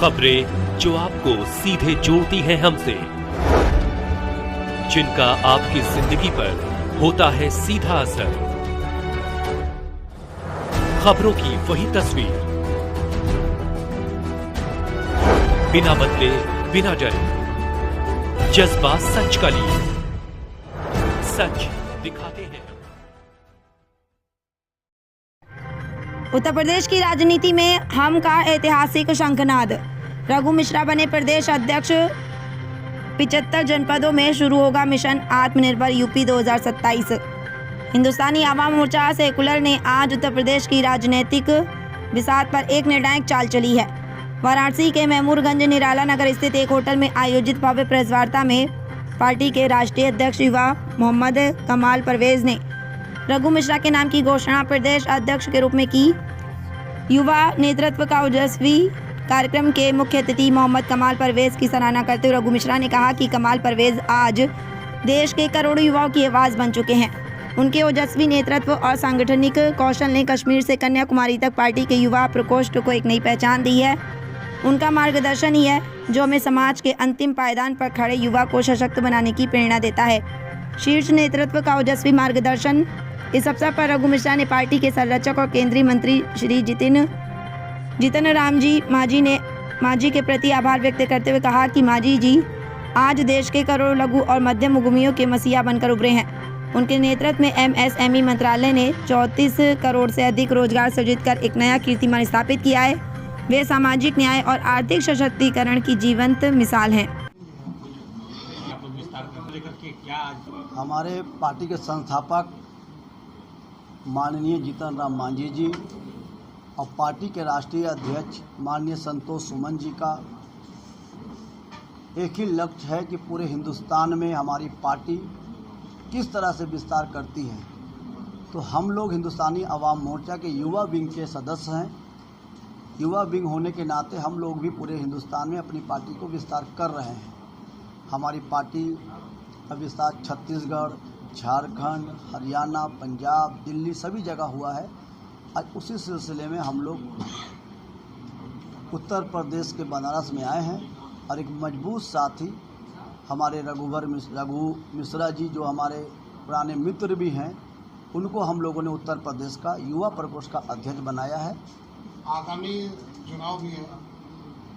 खबरें जो आपको सीधे जोड़ती हैं हमसे, जिनका आपकी जिंदगी पर होता है सीधा असर। खबरों की वही तस्वीर, बिना बदले बिना डरे, जज्बा सच का लिए, सच दिखाते हैं। उत्तर प्रदेश की राजनीति में हम का ऐतिहासिक शंखनाद। रघु मिश्रा बने प्रदेश अध्यक्ष। 75 जनपदों में शुरू होगा मिशन आत्मनिर्भर यूपी 2027। हिंदुस्तानी आवाम मोर्चा सेकुलर ने आज उत्तर प्रदेश की राजनीतिक बिसात पर एक निर्णायक चाल चली है। वाराणसी के महमूदगंज निराला नगर स्थित एक होटल में आयोजित भव्य प्रेस वार्ता में पार्टी के राष्ट्रीय अध्यक्ष युवा मोहम्मद कमाल परवेज ने रघु मिश्रा के नाम की घोषणा प्रदेश अध्यक्ष के रूप में की। युवा नेतृत्व का ओजस्वी कार्यक्रम के मुख्य अतिथि मोहम्मद कमाल परवेज की सराहना करते हुए रघु मिश्रा ने कहा कि कमाल परवेज आज देश के करोड़ों युवाओं की आवाज़ बन चुके हैं। उनके ओजस्वी नेतृत्व और सांगठनिक कौशल ने कश्मीर से कन्याकुमारी तक पार्टी के युवा प्रकोष्ठ को एक नई पहचान दी है। उनका मार्गदर्शन ही है जो हमें समाज के अंतिम पायदान पर खड़े युवा को सशक्त बनाने की प्रेरणा देता है। शीर्ष नेतृत्व का ओजस्वी मार्गदर्शन। इस अवसर पर रघु मिश्रा ने पार्टी के संरक्षक और केंद्रीय मंत्री श्री जीतन राम जी मांझी के प्रति आभार व्यक्त करते हुए कहा कि मांझी जी आज देश के करोड़ों लघु और मध्यम उद्यमियों के मसीहा बनकर उभरे हैं। उनके नेतृत्व में MSME मंत्रालय ने 34 करोड़ से अधिक रोजगार सृजित कर एक नया कीर्तिमान स्थापित किया है। वे सामाजिक न्याय और आर्थिक सशक्तिकरण की जीवंत मिसाल हैं। हमारे पार्टी के संस्थापक माननीय जीतन राम मांझी जी और पार्टी के राष्ट्रीय अध्यक्ष माननीय संतोष सुमन जी का एक ही लक्ष्य है कि पूरे हिंदुस्तान में हमारी पार्टी किस तरह से विस्तार करती है। तो हम लोग हिंदुस्तानी आवाम मोर्चा के युवा विंग के सदस्य हैं। युवा विंग होने के नाते हम लोग भी पूरे हिंदुस्तान में अपनी पार्टी को विस्तार कर रहे हैं। हमारी पार्टी का विस्तार छत्तीसगढ़, झारखंड, हरियाणा, पंजाब, दिल्ली सभी जगह हुआ है। आज उसी सिलसिले में हम लोग उत्तर प्रदेश के बनारस में आए हैं और एक मजबूत साथी हमारे रघु मिश्रा जी जो हमारे पुराने मित्र भी हैं, उनको हम लोगों ने उत्तर प्रदेश का युवा प्रकोष्ठ का अध्यक्ष बनाया है। आगामी चुनाव भी है,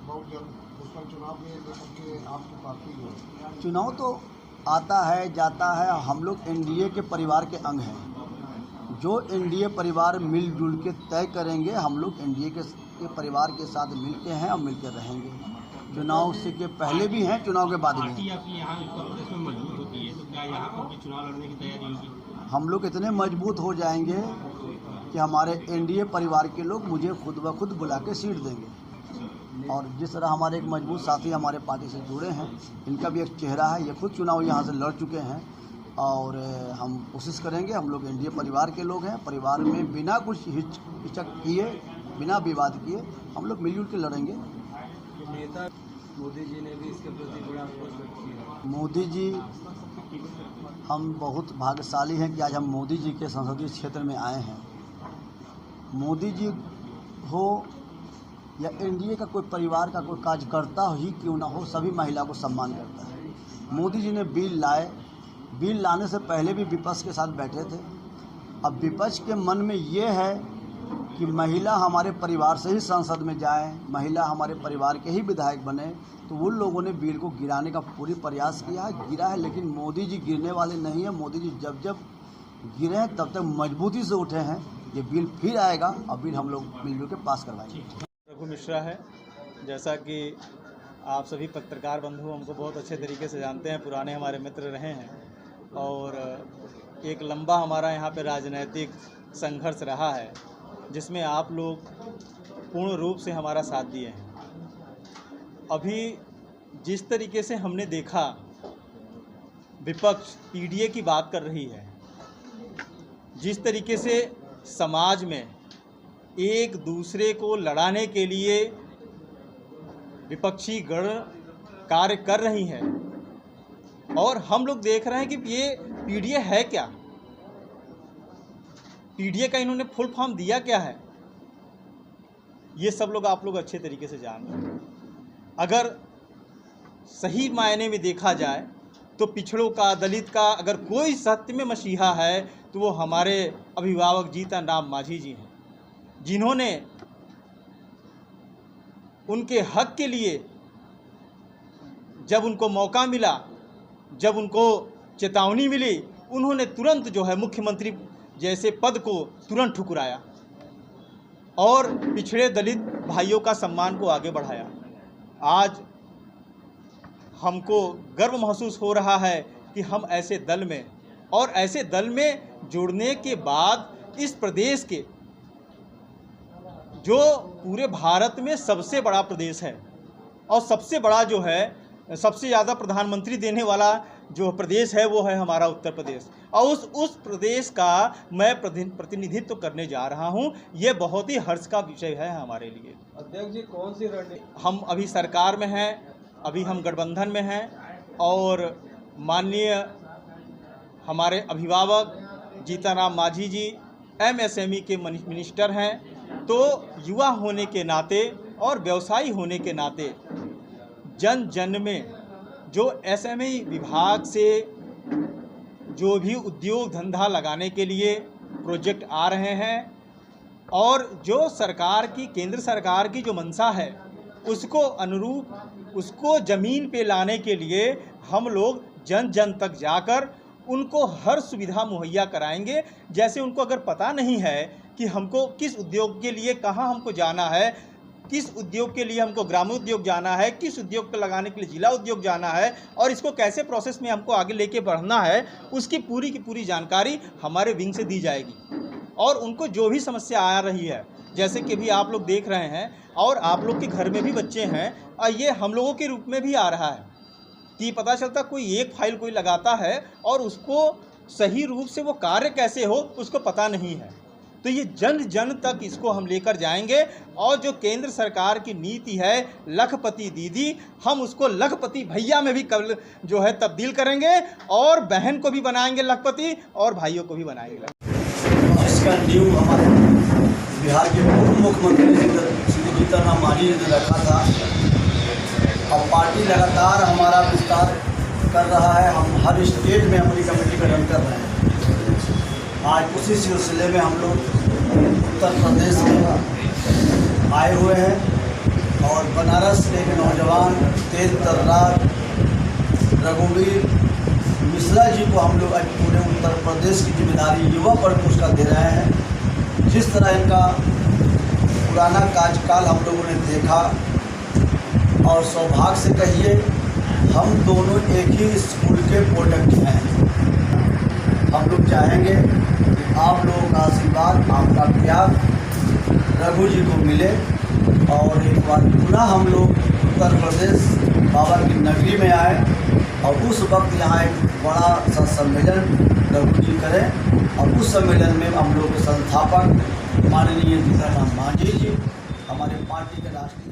बहुत जल्द उसका चुनाव भी है, लेकिन आपकी पार्टी चुनाव तो आता है जाता है। हम लोग एनडीए के परिवार के अंग हैं। जो एनडीए परिवार मिलजुल के तय करेंगे, हम लोग एनडीए के परिवार के साथ मिलके हैं और मिलकर रहेंगे। चुनाव से के पहले भी हैं, चुनाव के बाद भी हैं। यहाँ उत्तर प्रदेश में मजबूत होती है, तो क्या यहाँ पर भी चुनाव लड़ने की तैयारी होगी? हम लोग इतने मजबूत हो जाएंगे कि हमारे एनडीए परिवार के लोग मुझे खुद ब खुद बुला के सीट देंगे। और जिस तरह हमारे एक मजबूत साथी हमारे पार्टी से जुड़े हैं, इनका भी एक चेहरा है। ये खुद चुनाव यहाँ से लड़ चुके हैं और हम कोशिश करेंगे। हम लोग एनडीए परिवार के लोग हैं। परिवार में बिना कुछ हिचक किए, बिना विवाद किए हम लोग मिलजुल के लड़ेंगे। नेता मोदी जी ने भी इसके प्रति बड़ा आक्रोश व्यक्त किया। मोदी जी, हम बहुत भाग्यशाली हैं कि आज हम मोदी जी के संसदीय क्षेत्र में आए हैं। मोदी जी हो या एनडीए का कोई परिवार का कोई कार्यकर्ता ही क्यों ना हो, सभी महिला को सम्मान करता है। मोदी जी ने बिल लाए, बिल लाने से पहले भी विपक्ष के साथ बैठे थे। अब विपक्ष के मन में ये है कि महिला हमारे परिवार से ही संसद में जाए, महिला हमारे परिवार के ही विधायक बने, तो उन लोगों ने बिल को गिराने का पूरी प्रयास किया है। गिरा है, लेकिन मोदी जी गिरने वाले नहीं हैं। मोदी जी जब जब गिरे हैं तब तक मजबूती से उठे हैं। ये बिल फिर आएगा और बिल हम लोग मिलजुल के पास करवाएंगे। रघु मिश्रा है, जैसा कि आप सभी पत्रकार बंधु हमको बहुत अच्छे तरीके से जानते हैं, पुराने हमारे मित्र रहे हैं और एक लंबा हमारा यहाँ पे राजनीतिक संघर्ष रहा है, जिसमें आप लोग पूर्ण रूप से हमारा साथ दिए हैं। अभी जिस तरीके से हमने देखा विपक्ष पीडीए की बात कर रही है, जिस तरीके से समाज में एक दूसरे को लड़ाने के लिए विपक्षी गण कार्य कर रही है और हम लोग देख रहे हैं कि ये पीडीए है क्या, पीडीए का इन्होंने फुल फॉर्म दिया क्या है, ये सब लोग आप लोग अच्छे तरीके से जान रहे हैं। अगर सही मायने में देखा जाए तो पिछड़ों का, दलित का अगर कोई सत्य में मसीहा है तो वो हमारे अभिभावक जीतन राम मांझी जी हैं, जिन्होंने उनके हक के लिए जब उनको मौका मिला, जब उनको चेतावनी मिली, उन्होंने तुरंत जो है मुख्यमंत्री जैसे पद को तुरंत ठुकराया और पिछड़े दलित भाइयों का सम्मान को आगे बढ़ाया। आज हमको गर्व महसूस हो रहा है कि हम ऐसे दल में और ऐसे दल में जुड़ने के बाद इस प्रदेश के जो पूरे भारत में सबसे बड़ा प्रदेश है और सबसे बड़ा जो है सबसे ज़्यादा प्रधानमंत्री देने वाला जो प्रदेश है वो है हमारा उत्तर प्रदेश, और उस प्रदेश का मैं प्रतिनिधित्व करने जा रहा हूं। ये बहुत ही हर्ष का विषय है हमारे लिए। अध्यक्ष जी, कौन सी रणनीति? हम अभी सरकार में हैं, अभी हम गठबंधन में हैं और माननीय हमारे अभिभावक जीतन राम मांझी जी MSME के मिनिस्टर हैं, तो युवा होने के नाते और व्यवसायी होने के नाते जन जन में जो SME विभाग से जो भी उद्योग धंधा लगाने के लिए प्रोजेक्ट आ रहे हैं और जो सरकार की, केंद्र सरकार की जो मंशा है उसको अनुरूप उसको ज़मीन पे लाने के लिए हम लोग जन जन तक जाकर उनको हर सुविधा मुहैया कराएंगे। जैसे उनको अगर पता नहीं है कि हमको किस उद्योग के लिए कहाँ हमको जाना है, किस उद्योग के लिए हमको ग्रामीण उद्योग जाना है, किस उद्योग को लगाने के लिए जिला उद्योग जाना है और इसको कैसे प्रोसेस में हमको आगे लेके बढ़ना है, उसकी पूरी की पूरी जानकारी हमारे विंग से दी जाएगी। और उनको जो भी समस्या आ रही है, जैसे कि भी आप लोग देख रहे हैं और आप लोग के घर में भी बच्चे हैं और ये हम लोगों के रूप में भी आ रहा है कि पता चलता कोई एक फाइल कोई लगाता है और उसको सही रूप से वो कार्य कैसे हो उसको पता नहीं है। तो ये जन जन तक इसको हम लेकर जाएंगे और जो केंद्र सरकार की नीति है लखपति दीदी, हम उसको लखपति भैया में भी कल जो है तब्दील करेंगे और बहन को भी बनाएंगे लखपति और भाइयों को भी बनाएंगे। इसका न्यू हमारे बिहार के पूर्व मुख्यमंत्री श्री जीतन राम मांझी ने रखा था और पार्टी लगातार हमारा विस्तार कर रहा है। हम हर स्टेट में हमारी कमेटी का रन कर रहे हैं। आज उसी सिलसिले में हम लोग उत्तर प्रदेश में आए हुए हैं और बनारस के एक नौजवान तेज तर्रार रघुवीर मिश्रा जी को हम लोग आज पूरे उत्तर प्रदेश की जिम्मेदारी युवा प्रकोष्ठ का दे रहे हैं। जिस तरह इनका पुराना कार्यकाल हम लोगों ने देखा और सौभाग्य से कहिए हम दोनों एक ही स्कूल के प्रोडक्ट हैं। हम लोग चाहेंगे कि आप लोगों का आशीर्वाद, आपका प्यार रघु जी को मिले और एक बार पुनः हम लोग उत्तर प्रदेश बाबा की नगरी में आए और उस वक्त यहाँ एक बड़ा सा सम्मेलन रघु जी करें और उस सम्मेलन में हम लोग के संस्थापक माननीय जीतन राम मांझी जी, हमारे पार्टी के राष्ट्रीय